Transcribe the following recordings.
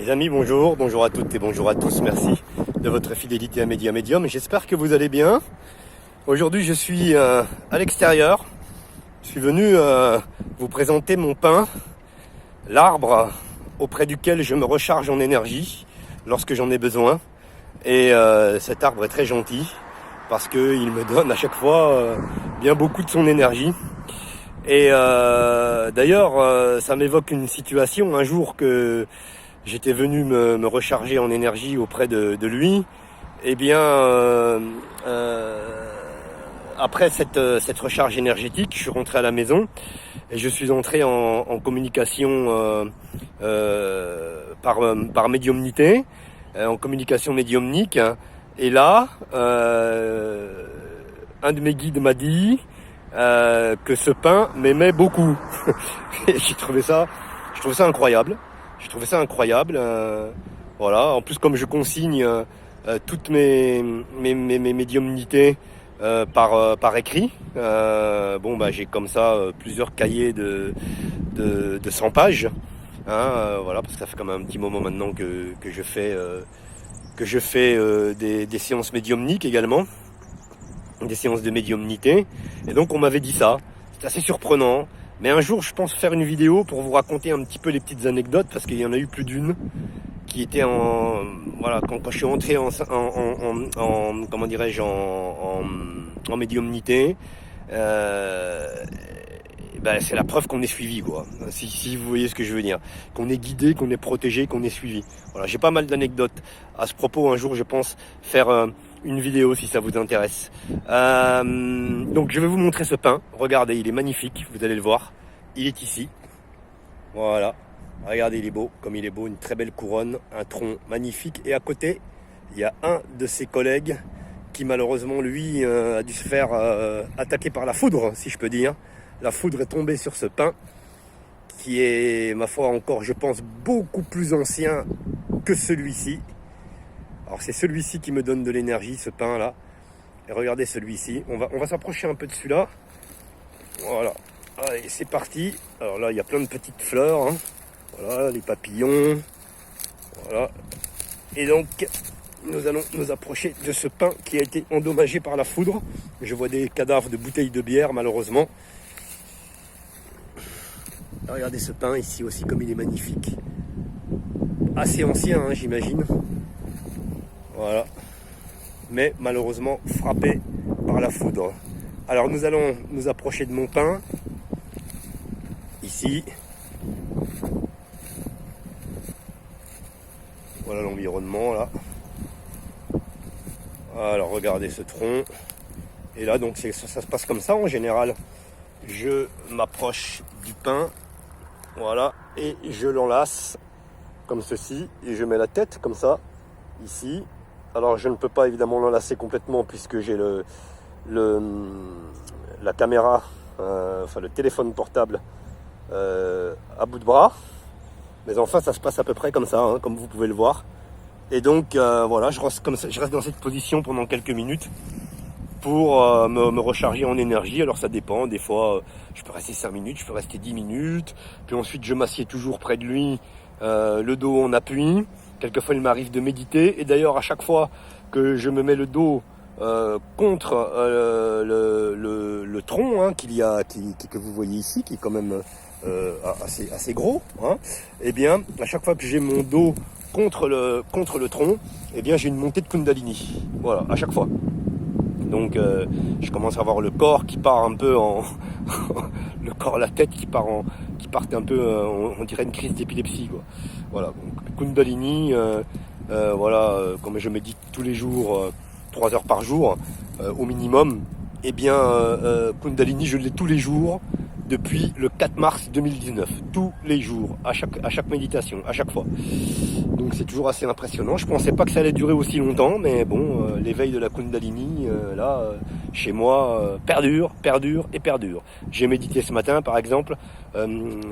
Les amis, bonjour, bonjour à toutes et bonjour à tous, merci de votre fidélité à Média Medium. J'espère que vous allez bien. Aujourd'hui je suis à l'extérieur, je suis venu vous présenter mon pin, l'arbre auprès duquel je me recharge en énergie lorsque j'en ai besoin. Et cet arbre est très gentil parce qu'il me donne à chaque fois bien beaucoup de son énergie. Et d'ailleurs ça m'évoque une situation un jour que j'étais venu me recharger en énergie auprès de lui. Eh bien, après cette recharge énergétique, je suis rentré à la maison et je suis entré en communication par médiumnité, en communication médiumnique. Et là, un de mes guides m'a dit que ce pin m'aimait beaucoup. Et je trouvais ça incroyable. J'ai trouvé ça incroyable. Voilà. En plus, comme je consigne toutes mes médiumnités par écrit, j'ai comme ça plusieurs cahiers de 100 pages. Voilà, parce que ça fait quand même un petit moment maintenant que je fais des séances médiumniques également, des séances de médiumnité. Et donc on m'avait dit ça. C'est assez surprenant. Mais un jour, je pense faire une vidéo pour vous raconter un petit peu les petites anecdotes, parce qu'il y en a eu plus d'une qui était quand je suis entré en médiumnité. C'est la preuve qu'on est suivi, quoi. Si vous voyez ce que je veux dire, qu'on est guidé, qu'on est protégé, qu'on est suivi. Voilà, j'ai pas mal d'anecdotes à ce propos. Un jour, je pense faire une vidéo si ça vous intéresse. Donc je vais vous montrer ce pin. Regardez, il est magnifique, vous allez le voir. Il est ici. Voilà. Regardez, il est beau, comme il est beau, une très belle couronne, un tronc magnifique. Et à côté, il y a un de ses collègues qui malheureusement, lui, a dû se faire attaquer par la foudre, si je peux dire. La foudre est tombée sur ce pin, qui est, ma foi, encore, je pense, beaucoup plus ancien que celui-ci. Alors c'est celui-ci qui me donne de l'énergie, ce pin là. Et regardez celui-ci. On va s'approcher un peu de celui-là. Voilà. Allez, c'est parti. Alors là, il y a plein de petites fleurs. Voilà, les papillons. Voilà. Et donc, nous allons nous approcher de ce pin qui a été endommagé par la foudre. Je vois des cadavres de bouteilles de bière, malheureusement. Regardez ce pin ici aussi, comme il est magnifique. Assez ancien, j'imagine. Voilà. Mais malheureusement frappé par la foudre. Alors nous allons nous approcher de mon pin. Ici. Voilà l'environnement là. Alors regardez ce tronc. Et là donc ça se passe comme ça en général. Je m'approche du pin. Voilà. Et je l'enlace comme ceci. Et je mets la tête comme ça. Ici. Alors je ne peux pas évidemment l'enlacer complètement puisque j'ai la caméra, le téléphone portable à bout de bras. Mais enfin ça se passe à peu près comme ça, comme vous pouvez le voir. Et donc voilà, je reste dans cette position pendant quelques minutes pour me recharger en énergie. Alors ça dépend, des fois je peux rester 5 minutes, je peux rester 10 minutes. Puis ensuite je m'assieds toujours près de lui, le dos en appui. Quelquefois, il m'arrive de méditer. Et d'ailleurs, à chaque fois que je me mets le dos contre le tronc que vous voyez ici, qui est quand même assez gros, eh bien, à chaque fois que j'ai mon dos contre le tronc, eh bien, j'ai une montée de Kundalini. Voilà, à chaque fois. Donc, je commence à avoir le corps qui part un peu le corps, la tête qui partent un peu, on dirait une crise d'épilepsie, quoi. Voilà, donc Kundalini, comme je médite tous les jours, 3 heures par jour, au minimum, eh bien, Kundalini, je l'ai tous les jours, depuis le 4 mars 2019, tous les jours, à chaque méditation, à chaque fois. Donc c'est toujours assez impressionnant. Je pensais pas que ça allait durer aussi longtemps, mais bon, l'éveil de la Kundalini, chez moi, perdure. J'ai médité ce matin, par exemple,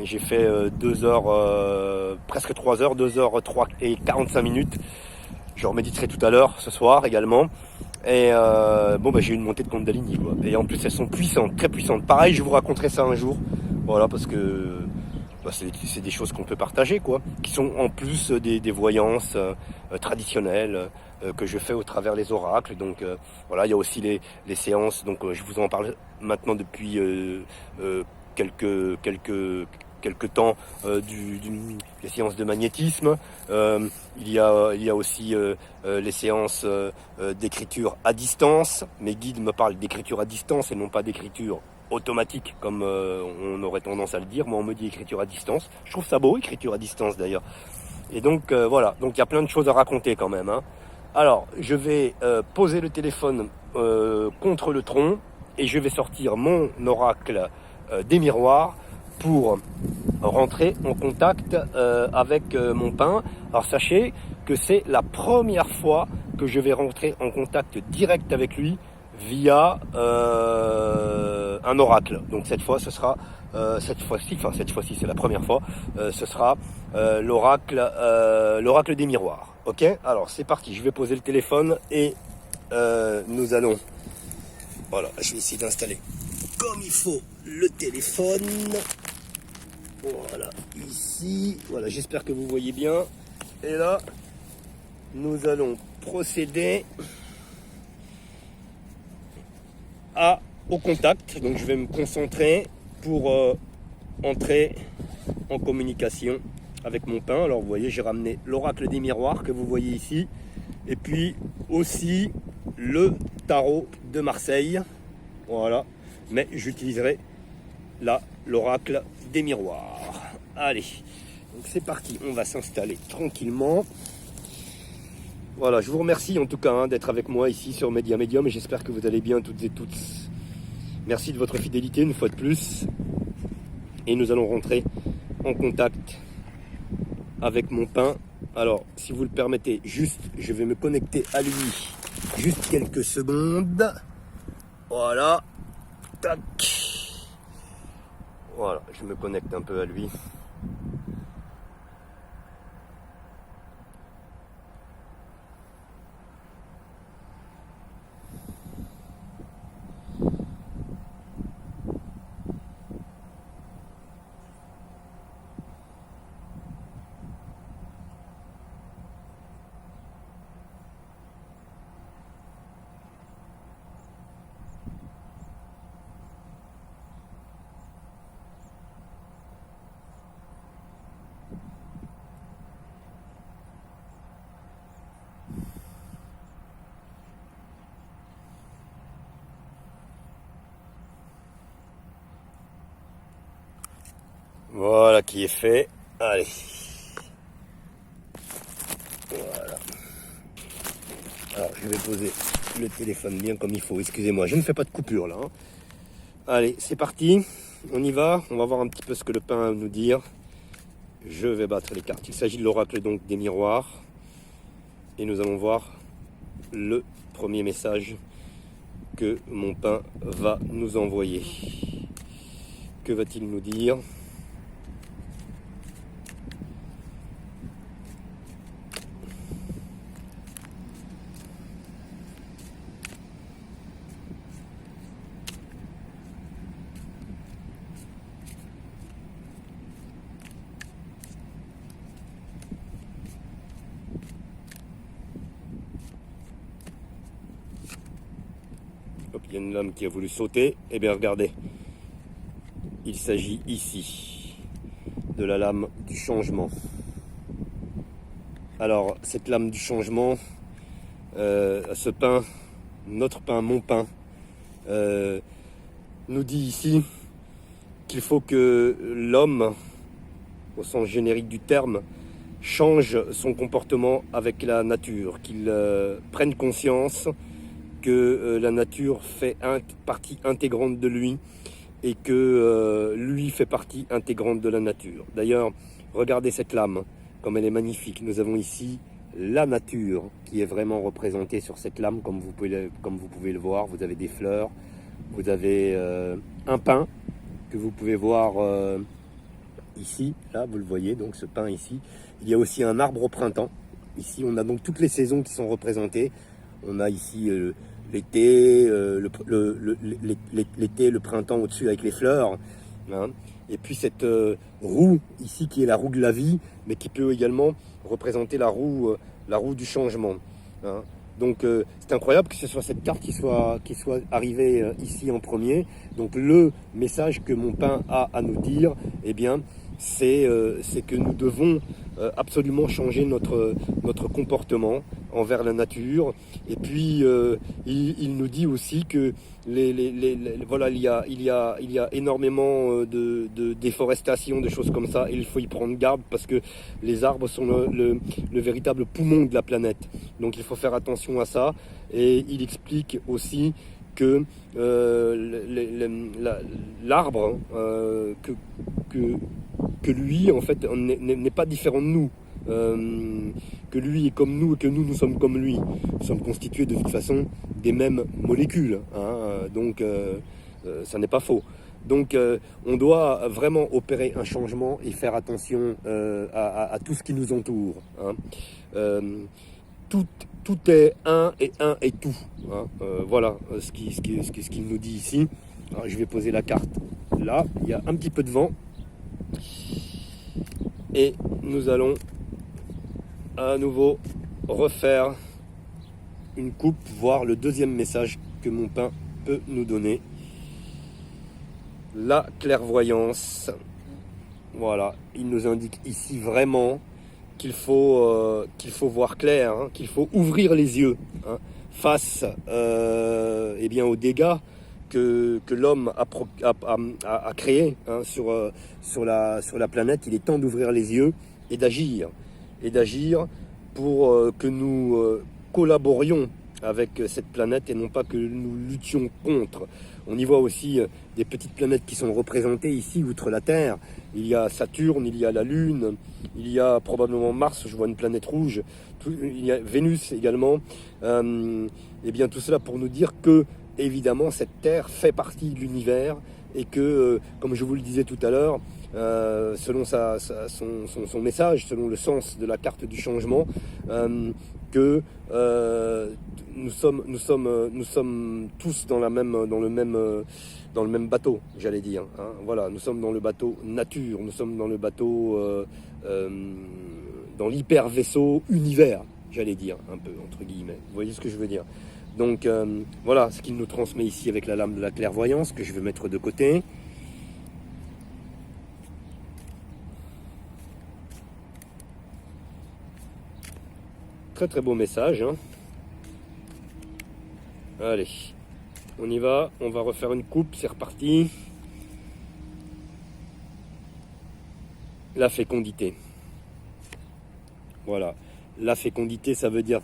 j'ai fait 2 heures, presque 3 heures, 2 heures 3 et 45 minutes. Je reméditerai tout à l'heure, ce soir également. Et j'ai eu une montée de Kundalini, quoi. Et en plus elles sont puissantes, très puissantes. Pareil, je vous raconterai ça un jour. Voilà, parce que c'est des choses qu'on peut partager, quoi, qui sont en plus des voyances traditionnelles que je fais au travers les oracles. Donc voilà, il y a aussi les séances, donc je vous en parle maintenant depuis quelques temps les séances de magnétisme. Il y a aussi les séances d'écriture à distance. Mes guides me parlent d'écriture à distance et non pas d'écriture automatique comme on aurait tendance à le dire. Moi on me dit écriture à distance. Je trouve ça beau, écriture à distance d'ailleurs. Et donc voilà, donc il y a plein de choses à raconter quand même, hein. Alors je vais poser le téléphone contre le tronc et je vais sortir mon oracle des miroirs pour rentrer en contact avec mon pain. Alors sachez que c'est la première fois que je vais rentrer en contact direct avec lui via un oracle. Donc cette fois ce sera cette fois-ci c'est la première fois, ce sera l'oracle des miroirs. Ok, alors c'est parti, je vais poser le téléphone et nous allons, voilà, je vais essayer d'installer comme il faut le téléphone. Voilà, ici, voilà, j'espère que vous voyez bien. Et là, nous allons procéder au contact. Donc je vais me concentrer pour entrer en communication avec mon pain. Alors vous voyez, j'ai ramené l'oracle des miroirs que vous voyez ici. Et puis aussi le tarot de Marseille. Voilà, mais j'utiliserai là l'oracle des miroirs. Allez, donc c'est parti, on va s'installer tranquillement. Voilà, je vous remercie en tout cas d'être avec moi ici sur Média Médium et j'espère que vous allez bien toutes et tous. Merci de votre fidélité une fois de plus. Et nous allons rentrer en contact avec mon pain. Alors, si vous le permettez, juste, je vais me connecter à lui. Juste quelques secondes. Voilà. Tac. Voilà, je me connecte un peu à lui. Voilà qui est fait. Allez. Voilà. Alors je vais poser le téléphone bien comme il faut. Excusez-moi, je ne fais pas de coupure là, hein. Allez, c'est parti. On y va. On va voir un petit peu ce que le pain a à nous dire. Je vais battre les cartes. Il s'agit de l'oracle donc des miroirs. Et nous allons voir le premier message que mon pain va nous envoyer. Que va-t-il nous dire ? Hop, il y a une lame qui a voulu sauter. Eh bien, regardez. Il s'agit ici de la lame du changement. Alors, cette lame du changement, ce pain, notre pain, mon pain, nous dit ici qu'il faut que l'homme, au sens générique du terme, change son comportement avec la nature, qu'il prenne conscience que la nature fait partie intégrante de lui et que lui fait partie intégrante de la nature. D'ailleurs, regardez cette lame, comme elle est magnifique. Nous avons ici la nature qui est vraiment représentée sur cette lame, comme vous pouvez le voir. Vous avez des fleurs, vous avez un pin que vous pouvez voir ici, là vous le voyez, donc ce pin ici. Il y a aussi un arbre au printemps. Ici on a donc toutes les saisons qui sont représentées. On a ici l'été, l'été, le printemps au-dessus avec les fleurs. hein. Et puis cette roue ici qui est la roue de la vie, mais qui peut également représenter la roue du changement, hein. Donc c'est incroyable que ce soit cette carte qui soit arrivée ici en premier. Donc le message que mon pain a à nous dire, eh bien, c'est que nous devons absolument changer notre comportement envers la nature. Et puis il nous dit aussi que voilà, il y a énormément de déforestation, de choses comme ça, et il faut y prendre garde parce que les arbres sont le véritable poumon de la planète. Donc il faut faire attention à ça. Et il explique aussi que l'arbre, que lui, en fait, n'est pas différent de nous. Que lui est comme nous et que nous sommes comme lui. Nous sommes constitués de toute façon des mêmes molécules, hein, donc ça n'est pas faux. Donc on doit vraiment opérer un changement et faire attention à tout ce qui nous entoure, hein. Tout est un et tout, hein. Voilà ce qu'il nous dit ici. Alors, je vais poser la carte là, il y a un petit peu de vent et nous allons à nouveau refaire une coupe, voir le deuxième message que mon pain peut nous donner. La clairvoyance. Voilà, il nous indique ici vraiment qu'il faut voir clair, hein, qu'il faut ouvrir les yeux, hein, face eh bien, aux dégâts que l'homme a créés, hein, sur la planète. Il est temps d'ouvrir les yeux et d'agir pour que nous collaborions avec cette planète et non pas que nous luttions contre. On y voit aussi des petites planètes qui sont représentées ici, outre la Terre. Il y a Saturne, il y a la Lune, il y a probablement Mars, je vois une planète rouge, il y a Vénus également. Et bien tout cela pour nous dire que, évidemment, cette Terre fait partie de l'univers et que, comme je vous le disais tout à l'heure, selon son message, selon le sens de la carte du changement, que nous sommes tous dans le même bateau, j'allais dire, hein. Voilà, nous sommes dans le bateau nature, nous sommes dans le bateau dans l'hyper vaisseau univers, j'allais dire, un peu entre guillemets. Vous voyez ce que je veux dire? Donc voilà ce qu'il nous transmet ici avec la lame de la clairvoyance que je vais mettre de côté. Très très beau message, hein. Allez, on y va, on va refaire une coupe, c'est reparti. La fécondité. Voilà, la fécondité, ça veut dire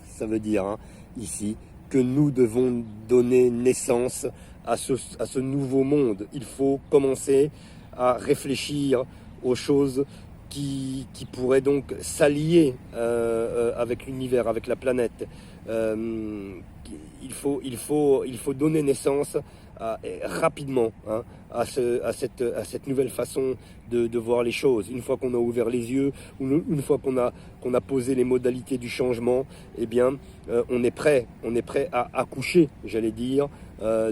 hein, ici que nous devons donner naissance à ce nouveau monde. Il faut commencer à réfléchir aux choses qui pourraient donc s'allier avec l'univers, avec la planète. Il faut donner naissance rapidement, hein, à cette nouvelle façon de voir les choses. Une fois qu'on a ouvert les yeux, une fois qu'on a posé les modalités du changement, eh bien, on est prêt à accoucher, j'allais dire,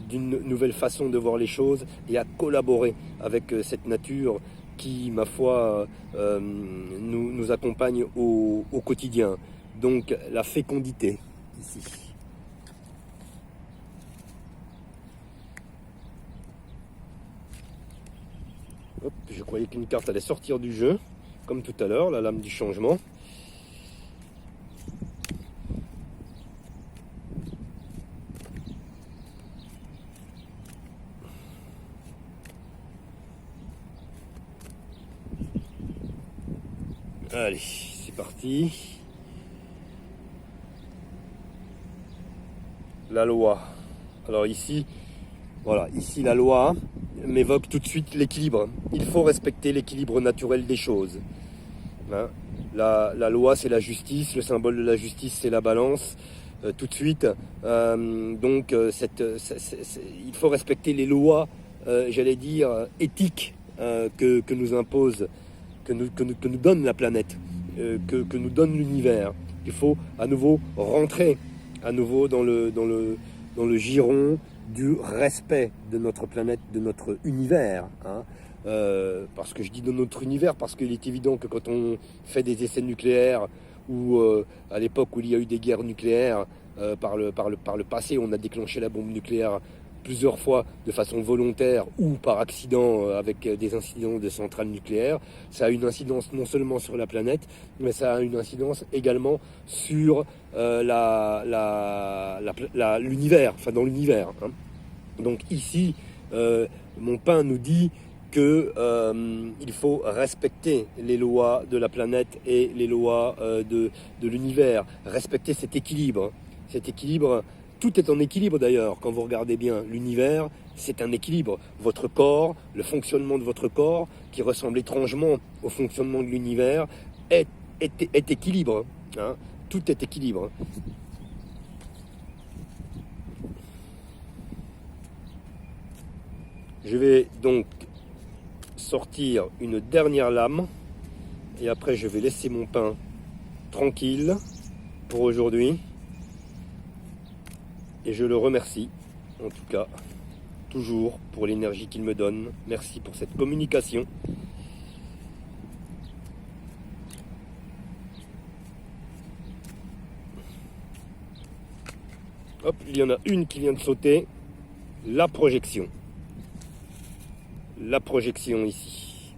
d'une nouvelle façon de voir les choses et à collaborer avec cette nature qui, ma foi, nous accompagne au quotidien. Donc la fécondité ici. Hop, je croyais qu'une carte allait sortir du jeu, comme tout à l'heure, la lame du changement. Allez, c'est parti. La loi. Alors ici, voilà, ici la loi m'évoque tout de suite l'équilibre. Il faut respecter l'équilibre naturel des choses, hein. La loi, c'est la justice. Le symbole de la justice, c'est la balance. Tout de suite, donc, il faut respecter les lois, j'allais dire, éthiques, que nous impose, que nous donne la planète, que nous donne l'univers. Il faut à nouveau rentrer à nouveau dans le giron du respect de notre planète, de notre univers. Hein. Parce que je dis de notre univers, parce qu'il est évident que quand on fait des essais nucléaires, ou à l'époque où il y a eu des guerres nucléaires, par le passé, on a déclenché la bombe nucléaire plusieurs fois de façon volontaire ou par accident avec des incidents de centrales nucléaires. Ça a une incidence non seulement sur la planète, mais ça a une incidence également sur l'univers, enfin dans l'univers. Hein. Donc ici, mon pain nous dit que il faut respecter les lois de la planète et les lois de l'univers, respecter cet équilibre. Cet équilibre, tout est en équilibre d'ailleurs, quand vous regardez bien l'univers, c'est un équilibre. Votre corps, le fonctionnement de votre corps, qui ressemble étrangement au fonctionnement de l'univers, est équilibre. Hein. Tout est équilibre. Je vais donc sortir une dernière lame et après je vais laisser mon pain tranquille pour aujourd'hui. Et je le remercie, en tout cas, toujours pour l'énergie qu'il me donne. Merci pour cette communication. Hop, il y en a une qui vient de sauter. La projection. La projection ici.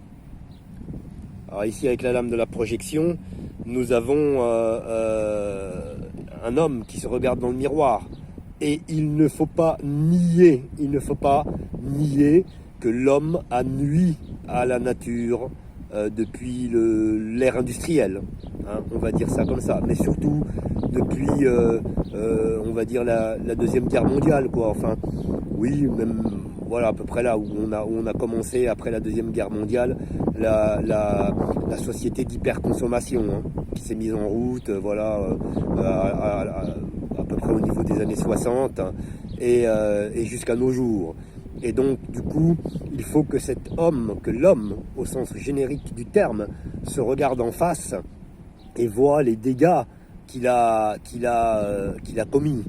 Alors ici, avec la lame de la projection, nous avons un homme qui se regarde dans le miroir. Et il ne faut pas nier que l'homme a nui à la nature depuis l'ère industrielle. Hein, on va dire ça comme ça. Mais surtout depuis, on va dire, la Deuxième Guerre mondiale, quoi. Enfin, oui, même, voilà, à peu près là où on a commencé, après la Deuxième Guerre mondiale, la société d'hyperconsommation hein, qui s'est mise en route, voilà, à peu près au niveau des années 60 hein, et jusqu'à nos jours. Et donc, du coup, il faut que que l'homme, au sens générique du terme, se regarde en face et voit les dégâts qu'il a commis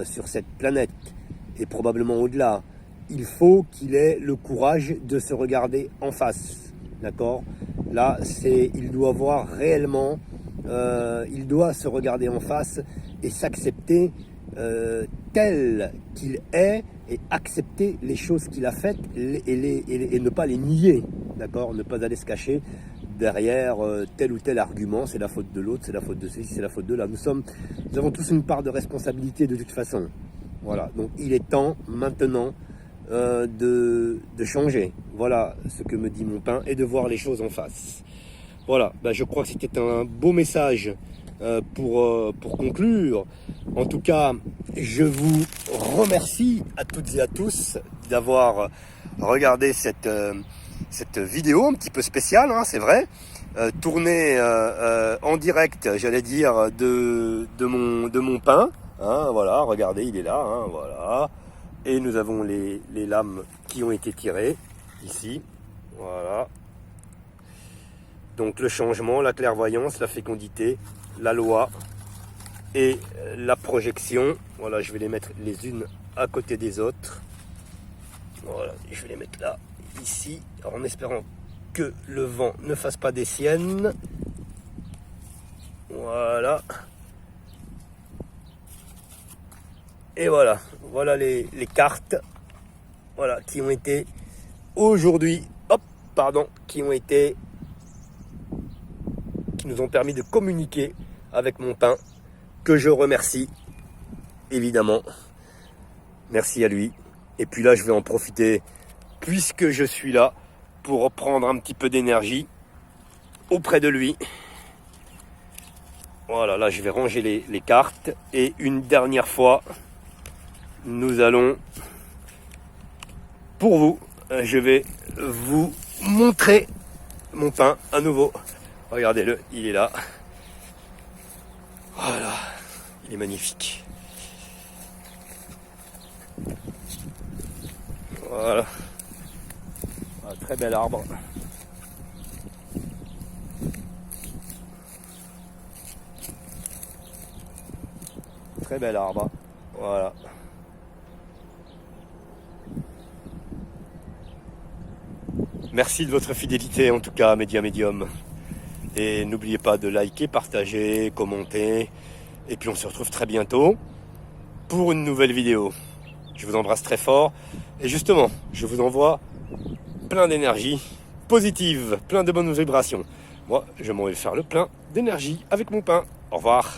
sur cette planète et probablement au-delà. Il faut qu'il ait le courage de se regarder en face. D'accord ? Là, il doit voir réellement, il doit se regarder en face et s'accepter tel qu'il est et accepter les choses qu'il a faites et ne pas les nier, d'accord ? Ne pas aller se cacher derrière tel ou tel argument, c'est la faute de l'autre, c'est la faute de ceci, c'est la faute de là. Nous avons tous une part de responsabilité de toute façon. Voilà, donc il est temps maintenant de changer. Voilà ce que me dit mon pain et de voir les choses en face. Voilà, je crois que c'était un beau message pour conclure. En tout cas, je vous remercie à toutes et à tous d'avoir regardé cette vidéo un petit peu spéciale, hein, c'est vrai, tournée en direct, j'allais dire, de mon pain. Hein, voilà, regardez, il est là, hein, voilà. Et nous avons les lames qui ont été tirées ici, voilà. Donc le changement, la clairvoyance, la fécondité, la loi et la projection. Voilà, je vais les mettre les unes à côté des autres. Voilà, je vais les mettre là, ici, en espérant que le vent ne fasse pas des siennes. Voilà. Et voilà, voilà les cartes, voilà, qui ont été aujourd'hui, qui nous ont permis de communiquer avec mon pain, que je remercie, évidemment. Merci à lui. Et puis là, je vais en profiter, puisque je suis là, pour reprendre un petit peu d'énergie auprès de lui. Voilà, là, je vais ranger les cartes. Et une dernière fois, nous allons, pour vous, je vais vous montrer mon pain à nouveau. Regardez-le, il est là. Voilà, il est magnifique. Voilà. Un très bel arbre. Très bel arbre. Voilà. Merci de votre fidélité en tout cas, Média Médium. Et n'oubliez pas de liker, partager, commenter. Et puis on se retrouve très bientôt pour une nouvelle vidéo. Je vous embrasse très fort. Et justement, je vous envoie plein d'énergie positive, plein de bonnes vibrations. Moi, je m'en vais faire le plein d'énergie avec mon pain. Au revoir.